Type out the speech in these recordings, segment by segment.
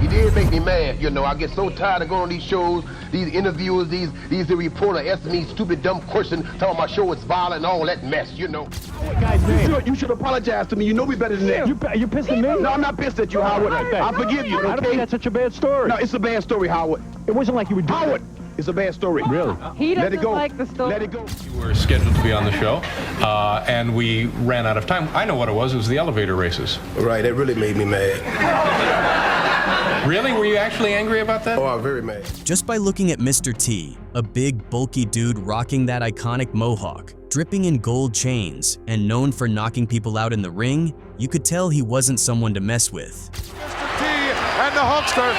He did make me mad, you know. I get so tired of going on these shows, these interviews, these reporters asking me stupid, dumb questions, telling my show is violent and all that mess, you know. Guy's name. You should apologize to me. You know me better than that. You're pissing me? No, I'm not pissed at you, Howard. I forgive you, I don't think okay? that's such a bad story. No, it's a bad story, Howard. It wasn't like you were doing Howard, it's a bad story. Really? He Let it doesn't go. like the story. Let it go. You were scheduled to be on the show, and we ran out of time. I know what it was the elevator races. Right, that really made me mad. Really? Were you actually angry about that? Oh, I'm very mad. Just by looking at Mr. T, a big, bulky dude rocking that iconic mohawk, dripping in gold chains, and known for knocking people out in the ring, you could tell he wasn't someone to mess with. Mr. T and the Hulkster.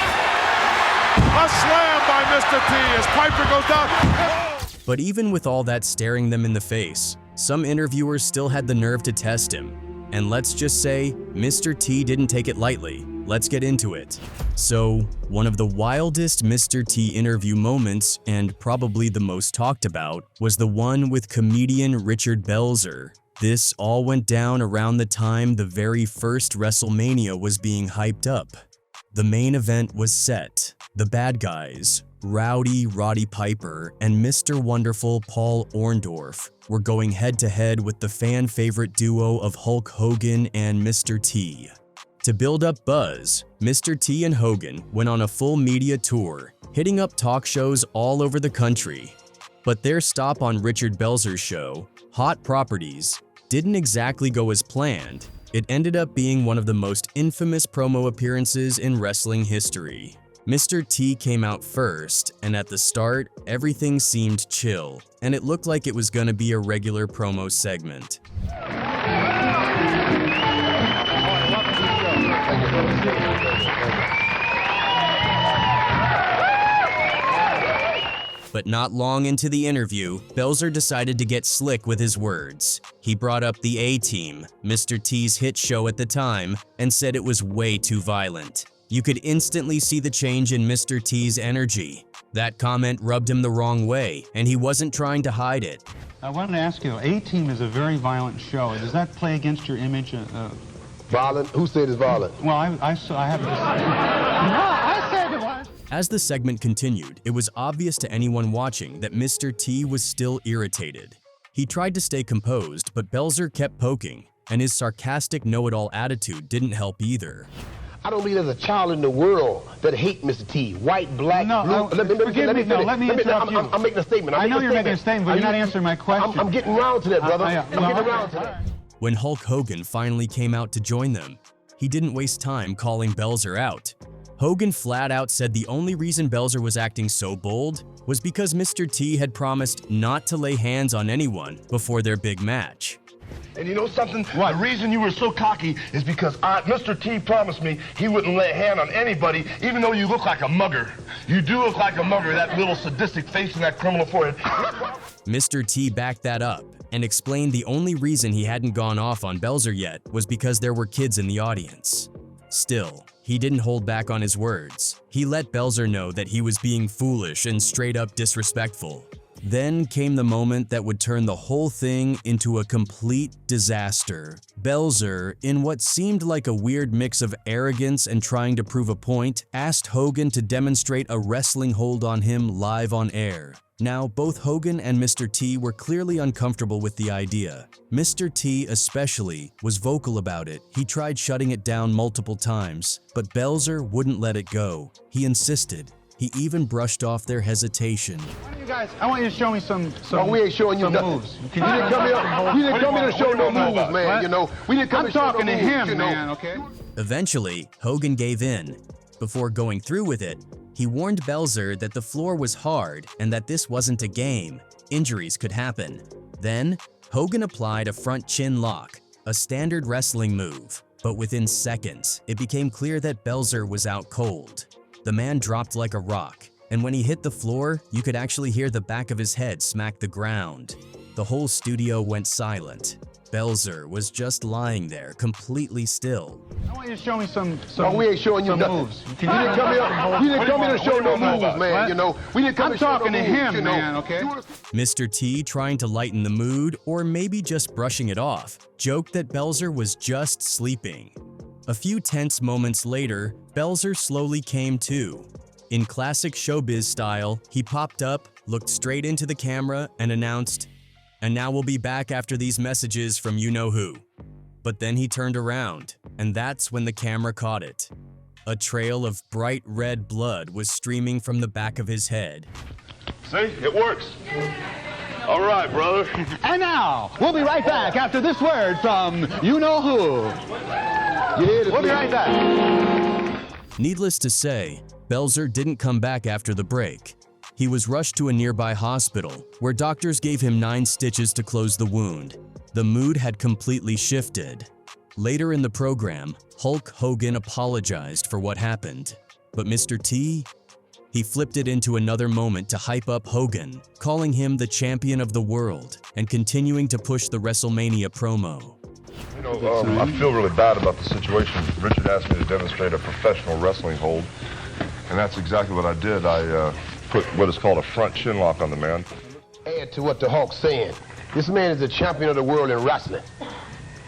A slam by Mr. T as Piper goes down. But even with all that staring them in the face, some interviewers still had the nerve to test him. And let's just say, Mr. T didn't take it lightly. Let's get into it. So, one of the wildest Mr. T interview moments, and probably the most talked about, was the one with comedian Richard Belzer. This all went down around the time the very first WrestleMania was being hyped up. The main event was set. The bad guys, Rowdy Roddy Piper and Mr. Wonderful Paul Orndorff, were going head-to-head with the fan-favorite duo of Hulk Hogan and Mr. T. To build up buzz, Mr. T and Hogan went on a full media tour, hitting up talk shows all over the country. But their stop on Richard Belzer's show, Hot Properties, didn't exactly go as planned. It ended up being one of the most infamous promo appearances in wrestling history. Mr. T came out first, and at the start, everything seemed chill, and it looked like it was gonna be a regular promo segment. But not long into the interview, Belzer decided to get slick with his words. He brought up the A-Team, Mr. T's hit show at the time, and said it was way too violent. You could instantly see the change in Mr. T's energy. That comment rubbed him the wrong way, and he wasn't trying to hide it. I wanted to ask you, A-Team is a very violent show. Does that play against your image? Violent? Who said it's violent? Well, I have to say. No, I said it was. As the segment continued, it was obvious to anyone watching that Mr. T was still irritated. He tried to stay composed, but Belzer kept poking, and his sarcastic know-it-all attitude didn't help either. I don't believe there's a child in the world that hate Mr. T. White, black, blue. Let me interrupt you. I'm making a statement. I know you're making a statement, but you're not answering my question. I'm getting around to that, brother. I'm getting around to that. When Hulk Hogan finally came out to join them, he didn't waste time calling Belzer out. Hogan flat out said the only reason Belzer was acting so bold was because Mr. T had promised not to lay hands on anyone before their big match. And you know something? What? The reason you were so cocky is because Mr. T promised me he wouldn't lay a hand on anybody, even though you look like a mugger. You do look like a mugger, that little sadistic face and that criminal forehead. Mr. T backed that up and explained the only reason he hadn't gone off on Belzer yet was because there were kids in the audience. Still, he didn't hold back on his words. He let Belzer know that he was being foolish and straight up disrespectful. Then came the moment that would turn the whole thing into a complete disaster. Belzer, in what seemed like a weird mix of arrogance and trying to prove a point, asked Hogan to demonstrate a wrestling hold on him live on air. Now, both Hogan and Mr. T were clearly uncomfortable with the idea. Mr. T especially was vocal about it. He tried shutting it down multiple times, but Belzer wouldn't let it go. He insisted. He even brushed off their hesitation. Why don't you guys, I want you to show me some we ain't showing you nothing. moves. You didn't come here to show no moves, man, you know. We didn't come I'm to show no talking to moves, him, you know. man, okay? Eventually, Hogan gave in. Before going through with it, he warned Belzer that the floor was hard and that this wasn't a game. Injuries could happen. Then, Hogan applied a front chin lock, a standard wrestling move. But within seconds, it became clear that Belzer was out cold. The man dropped like a rock, and when he hit the floor, you could actually hear the back of his head smack the ground. The whole studio went silent. Belzer was just lying there, completely still. I want you to show me some we ain't showing you nothing. moves. You didn't come here to show no moves, man, you know. We didn't come I'm to show no talking to moves, him, you know. man, okay? Mr. T, trying to lighten the mood, or maybe just brushing it off, joked that Belzer was just sleeping. A few tense moments later, Belzer slowly came to. In classic showbiz style, he popped up, looked straight into the camera, and announced, "And now we'll be back after these messages from you-know-who." But then he turned around, and that's when the camera caught it. A trail of bright red blood was streaming from the back of his head. See, it works. All right, brother. And now, we'll be right back after this word from you-know-who. We'll be right back. Needless to say, Belzer didn't come back after the break. He was rushed to a nearby hospital, where doctors gave him 9 stitches to close the wound. The mood had completely shifted. Later in the program, Hulk Hogan apologized for what happened. But Mr. T? He flipped it into another moment to hype up Hogan, calling him the champion of the world and continuing to push the WrestleMania promo. You know, I feel really bad about the situation. Richard asked me to demonstrate a professional wrestling hold, and that's exactly what I did. I put what is called a front chin lock on the man. Add to what the Hulk's saying. This man is the champion of the world in wrestling.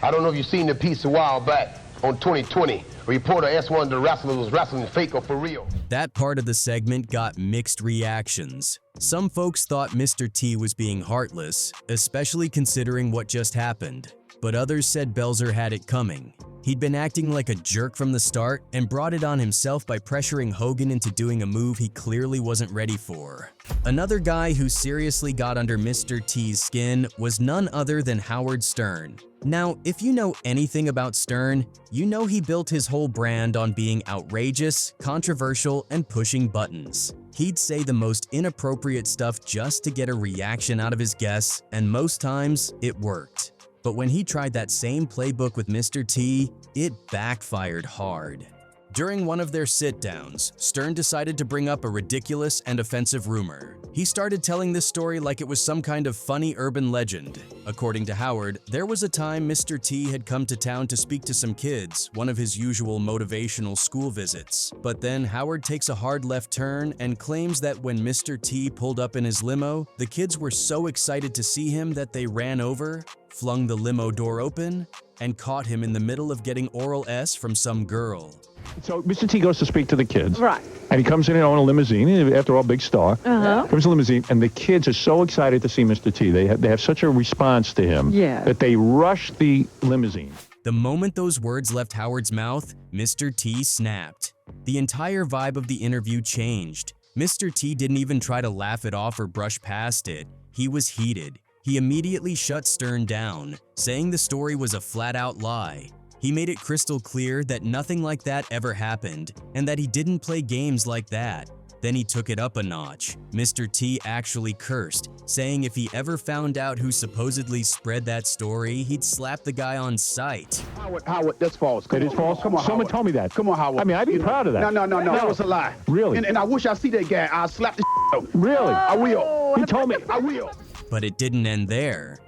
I don't know if you've seen the piece a while back on 2020. A reporter asked one of the wrestlers was wrestling fake or for real. That part of the segment got mixed reactions. Some folks thought Mr. T was being heartless, especially considering what just happened. But others said Belzer had it coming. He'd been acting like a jerk from the start and brought it on himself by pressuring Hogan into doing a move he clearly wasn't ready for. Another guy who seriously got under Mr. T's skin was none other than Howard Stern. Now, if you know anything about Stern, you know he built his whole brand on being outrageous, controversial, and pushing buttons. He'd say the most inappropriate stuff just to get a reaction out of his guests, and most times, it worked. But when he tried that same playbook with Mr. T, it backfired hard. During one of their sit-downs, Stern decided to bring up a ridiculous and offensive rumor. He started telling this story like it was some kind of funny urban legend. According to Howard, there was a time Mr. T had come to town to speak to some kids, one of his usual motivational school visits. But then Howard takes a hard left turn and claims that when Mr. T pulled up in his limo, the kids were so excited to see him that they ran over, flung the limo door open, and caught him in the middle of getting oral S from some girl. So Mr. T goes to speak to the kids. Right. And he comes in on a limousine, after all, big star. Comes in a limousine, and the kids are so excited to see Mr. T. They have such a response to him that they rush the limousine. The moment those words left Howard's mouth, Mr. T snapped. The entire vibe of the interview changed. Mr. T didn't even try to laugh it off or brush past it. He was heated. He immediately shut Stern down, saying the story was a flat-out lie. He made it crystal clear that nothing like that ever happened, and that he didn't play games like that. Then he took it up a notch. Mr. T actually cursed, saying if he ever found out who supposedly spread that story, he'd slap the guy on sight. Howard, that's false. It is false? Come on, Someone Howard. told me that. Come on, Howard. I mean, I'd be proud of that. No, that was a lie. Really? And I wish I see that guy. I'll slap the out. Really? I will. He told me. I will. But it didn't end there.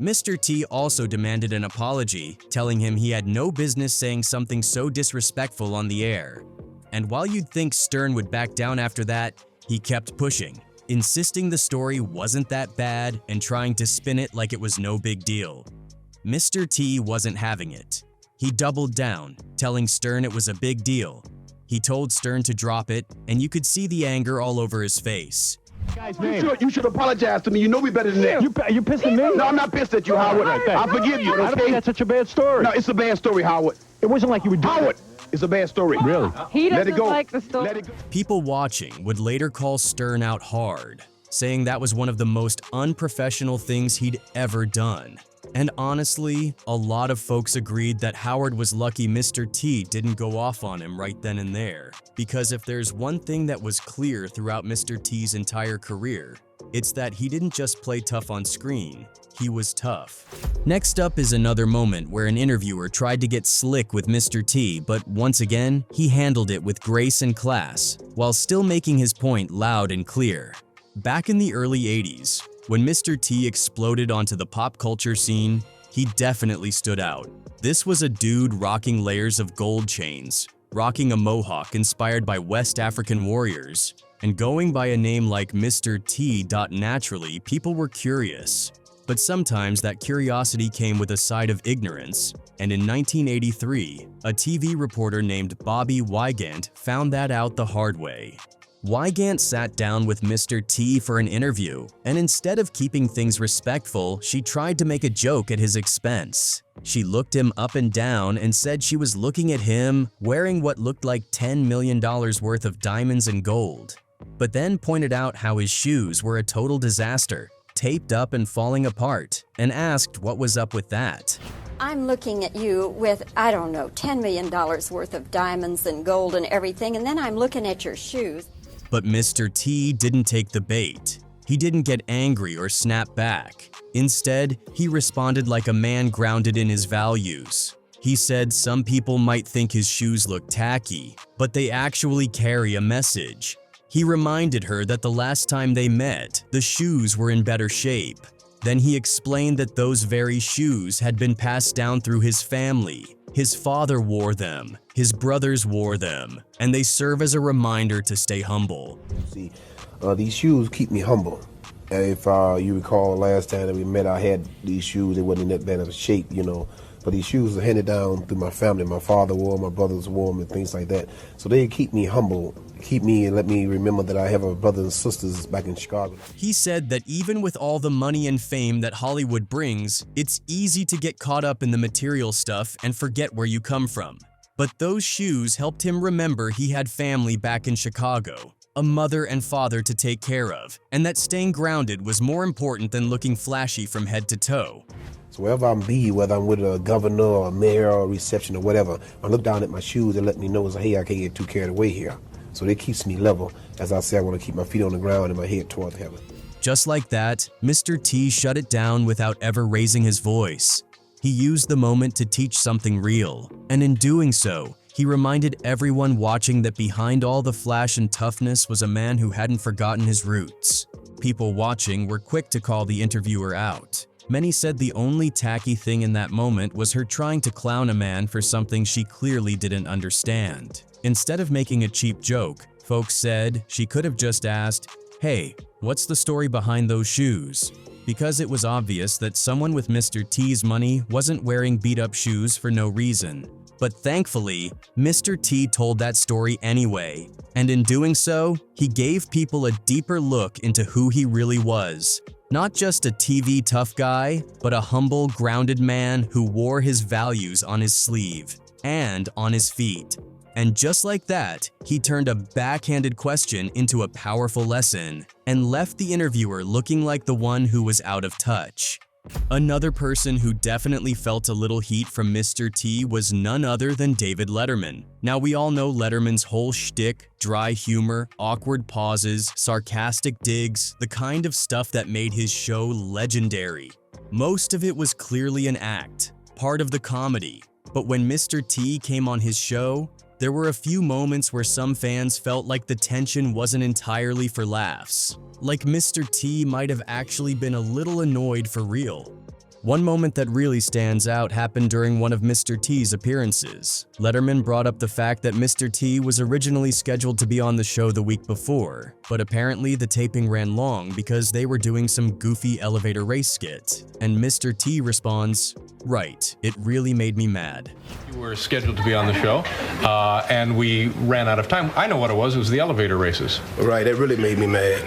Mr. T also demanded an apology, telling him he had no business saying something so disrespectful on the air. And while you'd think Stern would back down after that, he kept pushing, insisting the story wasn't that bad and trying to spin it like it was no big deal. Mr. T wasn't having it. He doubled down, telling Stern it was a big deal. He told Stern to drop it, and you could see the anger all over his face. Guy's name. You should apologize to me. You know me better than that. You pissed at me? No, I'm not pissed at you, Howard. I forgive you, I don't think okay? that's such a bad story. No, it's a bad story, Howard. It wasn't like you were doing Howard, it's a bad story. Really? He Let it doesn't go. like the story. Let it go. People watching would later call Stern out hard, saying that was one of the most unprofessional things he'd ever done. And honestly, a lot of folks agreed that Howard was lucky Mr. T didn't go off on him right then and there, because if there's one thing that was clear throughout Mr. T's entire career, it's that he didn't just play tough on screen, he was tough. Next up is another moment where an interviewer tried to get slick with Mr. T, but once again, he handled it with grace and class, while still making his point loud and clear. Back in the early 80s, when Mr. T exploded onto the pop culture scene, he definitely stood out. This was a dude rocking layers of gold chains, rocking a mohawk inspired by West African warriors, and going by a name like Mr. T. Naturally, people were curious. But sometimes that curiosity came with a side of ignorance, and in 1983, a TV reporter named Bobbie Wygant found that out the hard way. Wygant sat down with Mr. T for an interview, and instead of keeping things respectful, she tried to make a joke at his expense. She looked him up and down and said she was looking at him wearing what looked like $10 million worth of diamonds and gold, but then pointed out how his shoes were a total disaster, taped up and falling apart, and asked what was up with that. I'm looking at you with, I don't know, $10 million worth of diamonds and gold and everything, and then I'm looking at your shoes. But Mr. T didn't take the bait. He didn't get angry or snap back. Instead, he responded like a man grounded in his values. He said some people might think his shoes look tacky, but they actually carry a message. He reminded her that the last time they met, the shoes were in better shape. Then he explained that those very shoes had been passed down through his family. His father wore them, his brothers wore them, and they serve as a reminder to stay humble. See, these shoes keep me humble. If you recall last time that we met, I had these shoes. They wasn't in that bad of a shape, you know. But these shoes are handed down through my family. My father wore them, my brothers wore them, and things like that. So they keep me humble, keep me and let me remember that I have a brothers and sisters back in Chicago. He said that even with all the money and fame that Hollywood brings, it's easy to get caught up in the material stuff and forget where you come from. But those shoes helped him remember he had family back in Chicago, a mother and father to take care of, and that staying grounded was more important than looking flashy from head to toe. So wherever I'm whether I'm with a governor or a mayor or a reception or whatever, I look down at my shoes and let me know, hey, I can't get too carried away here. So it keeps me level. As I say, I want to keep my feet on the ground and my head toward heaven. Just like that, Mr. T shut it down without ever raising his voice. He used the moment to teach something real, and in doing so, he reminded everyone watching that behind all the flash and toughness was a man who hadn't forgotten his roots. People watching were quick to call the interviewer out. Many said the only tacky thing in that moment was her trying to clown a man for something she clearly didn't understand. Instead of making a cheap joke, folks said she could have just asked, "Hey, what's the story behind those shoes?" Because it was obvious that someone with Mr. T's money wasn't wearing beat-up shoes for no reason. But thankfully, Mr. T told that story anyway, and in doing so, he gave people a deeper look into who he really was. Not just a TV tough guy, but a humble, grounded man who wore his values on his sleeve and on his feet. And just like that, he turned a backhanded question into a powerful lesson and left the interviewer looking like the one who was out of touch. Another person who definitely felt a little heat from Mr. T was none other than David Letterman. Now, we all know Letterman's whole shtick, dry humor, awkward pauses, sarcastic digs, the kind of stuff that made his show legendary. Most of it was clearly an act, part of the comedy. But when Mr. T came on his show, there were a few moments where some fans felt like the tension wasn't entirely for laughs. Like Mr. T might have actually been a little annoyed for real. One moment that really stands out happened during one of Mr. T's appearances. Letterman brought up the fact that Mr. T was originally scheduled to be on the show the week before, but apparently the taping ran long because they were doing some goofy elevator race skit. And Mr. T responds, "Right, it really made me mad." You were scheduled to be on the show, and we ran out of time. I know what it was the elevator races. Right, that really made me mad.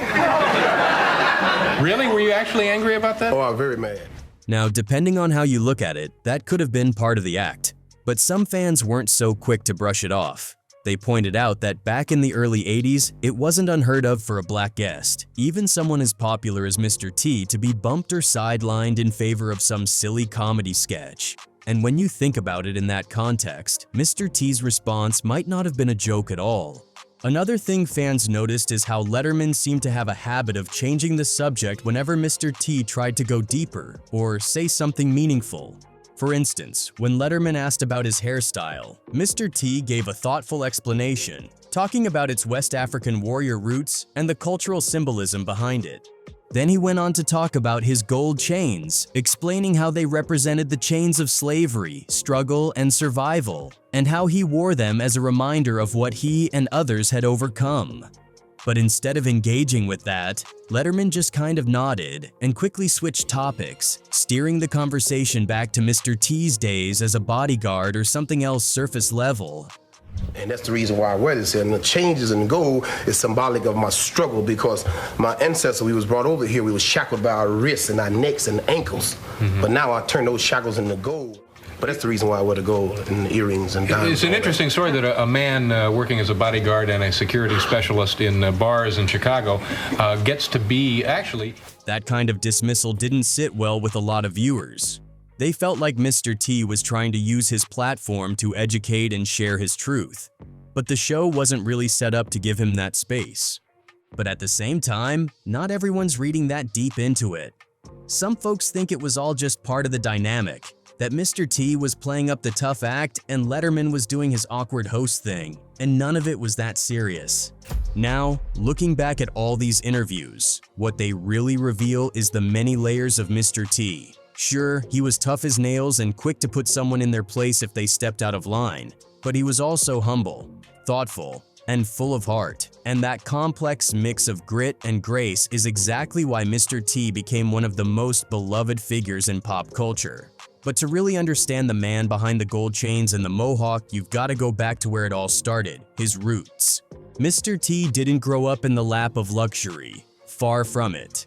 Really? Were you actually angry about that? Oh, I'm very mad. Now, depending on how you look at it, that could have been part of the act. But some fans weren't so quick to brush it off. They pointed out that back in the early 80s, it wasn't unheard of for a black guest, even someone as popular as Mr. T, to be bumped or sidelined in favor of some silly comedy sketch. And when you think about it in that context, Mr. T's response might not have been a joke at all. Another thing fans noticed is how Letterman seemed to have a habit of changing the subject whenever Mr. T tried to go deeper or say something meaningful. For instance, when Letterman asked about his hairstyle, Mr. T gave a thoughtful explanation, talking about its West African warrior roots and the cultural symbolism behind it. Then he went on to talk about his gold chains, explaining how they represented the chains of slavery, struggle, and survival, and how he wore them as a reminder of what he and others had overcome. But instead of engaging with that, Letterman just kind of nodded and quickly switched topics, steering the conversation back to Mr. T's days as a bodyguard or something else surface level. And that's the reason why I wear this. And the changes in gold is symbolic of my struggle, because my ancestors, we was brought over here, we was shackled by our wrists and our necks and ankles. But now I turn those shackles into gold. But that's the reason why I wear the gold and the earrings and diamonds. It's an interesting story that a man working as a bodyguard and a security specialist in bars in Chicago gets to be actually... That kind of dismissal didn't sit well with a lot of viewers. They felt like Mr. T was trying to use his platform to educate and share his truth. But the show wasn't really set up to give him that space. But at the same time, not everyone's reading that deep into it. Some folks think it was all just part of the dynamic, that Mr. T was playing up the tough act and Letterman was doing his awkward host thing, and none of it was that serious. Now, looking back at all these interviews, what they really reveal is the many layers of Mr. T. Sure, he was tough as nails and quick to put someone in their place if they stepped out of line, but he was also humble, thoughtful, and full of heart. And that complex mix of grit and grace is exactly why Mr. T became one of the most beloved figures in pop culture. But to really understand the man behind the gold chains and the mohawk, you've got to go back to where it all started, his roots. Mr. T didn't grow up in the lap of luxury. Far from it.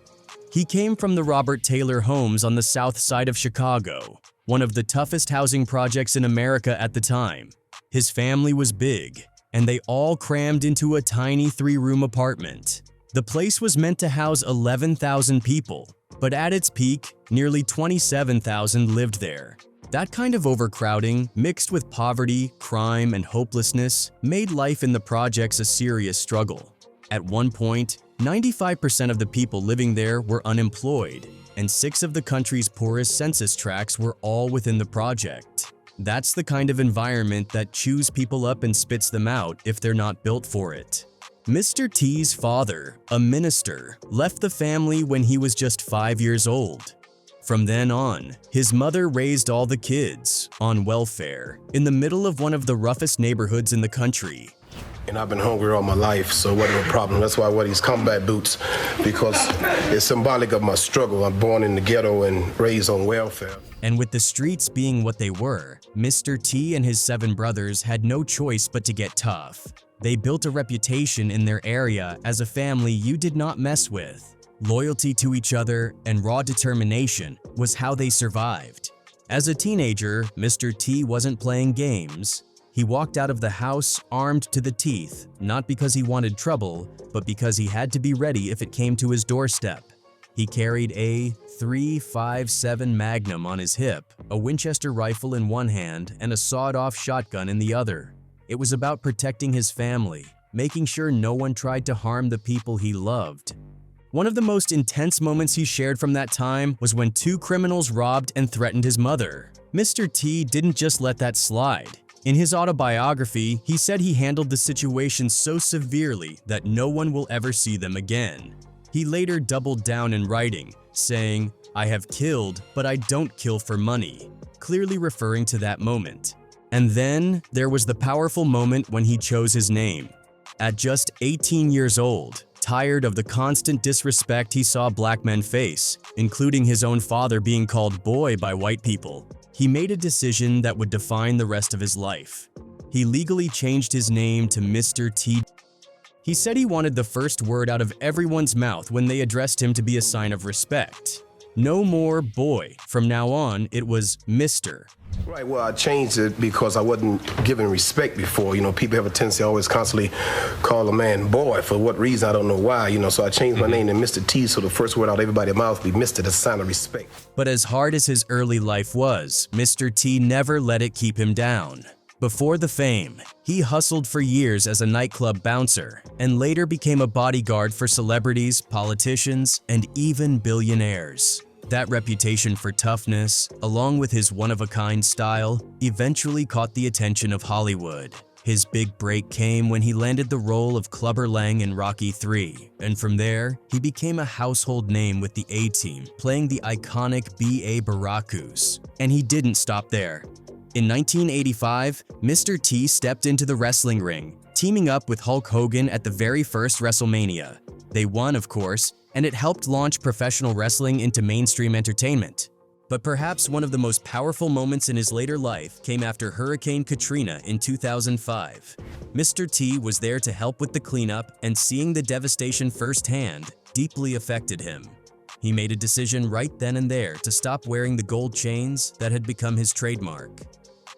He came from the Robert Taylor homes on the south side of Chicago, one of the toughest housing projects in America at the time. His family was big, and they all crammed into a tiny 3-room apartment. The place was meant to house 11,000 people, but at its peak, nearly 27,000 lived there. That kind of overcrowding, mixed with poverty, crime, and hopelessness, made life in the projects a serious struggle. At one point, 95% of the people living there were unemployed, and 6 of the country's poorest census tracts were all within the project. That's the kind of environment that chews people up and spits them out if they're not built for it. Mr. T's father, a minister, left the family when he was just 5 years old. From then on, his mother raised all the kids on welfare in the middle of one of the roughest neighborhoods in the country. And I've been hungry all my life, so it wasn't a problem. That's why I wear these combat boots, because it's symbolic of my struggle. I'm born in the ghetto and raised on welfare. And with the streets being what they were, Mr. T and his 7 brothers had no choice but to get tough. They built a reputation in their area as a family you did not mess with. Loyalty to each other and raw determination was how they survived. As a teenager, Mr. T wasn't playing games. He walked out of the house armed to the teeth, not because he wanted trouble, but because he had to be ready if it came to his doorstep. He carried a .357 Magnum on his hip, a Winchester rifle in one hand, and a sawed-off shotgun in the other. It was about protecting his family, making sure no one tried to harm the people he loved. One of the most intense moments he shared from that time was when 2 criminals robbed and threatened his mother. Mr. T didn't just let that slide. In his autobiography, he said he handled the situation so severely that no one will ever see them again. He later doubled down in writing, saying, "I have killed, but I don't kill for money," clearly referring to that moment. And then there was the powerful moment when he chose his name. At just 18 years old, tired of the constant disrespect he saw black men face, including his own father being called boy by white people, he made a decision that would define the rest of his life. He legally changed his name to Mr. T. He said he wanted the first word out of everyone's mouth when they addressed him to be a sign of respect. No more boy. From now on, it was Mr. Right, well, I changed it because I wasn't given respect before. You know, people have a tendency to always constantly call a man boy. For what reason, I don't know why, you know, so I changed my name to Mr. T, so the first word out of everybody's mouth would be Mr. The sign of respect. But as hard as his early life was, Mr. T never let it keep him down. Before the fame, he hustled for years as a nightclub bouncer and later became a bodyguard for celebrities, politicians, and even billionaires. That reputation for toughness, along with his one-of-a-kind style, eventually caught the attention of Hollywood. His big break came when he landed the role of Clubber Lang in Rocky III, and from there, he became a household name with the A-Team, playing the iconic B.A. Baracus. And he didn't stop there. In 1985, Mr. T stepped into the wrestling ring, teaming up with Hulk Hogan at the very first WrestleMania. They won, of course, and it helped launch professional wrestling into mainstream entertainment. But perhaps one of the most powerful moments in his later life came after Hurricane Katrina in 2005. Mr. T was there to help with the cleanup, and seeing the devastation firsthand deeply affected him. He made a decision right then and there to stop wearing the gold chains that had become his trademark.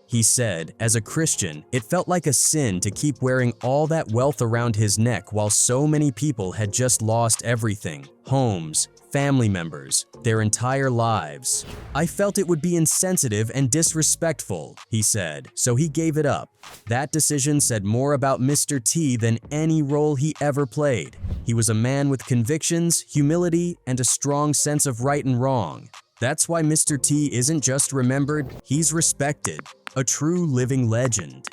He said, as a Christian, it felt like a sin to keep wearing all that wealth around his neck while so many people had just lost everything: homes, family members, their entire lives. I felt it would be insensitive and disrespectful, he said, so he gave it up. That decision said more about Mr. T than any role he ever played. He was a man with convictions, humility, and a strong sense of right and wrong. That's why Mr. T isn't just remembered, he's respected. A true living legend.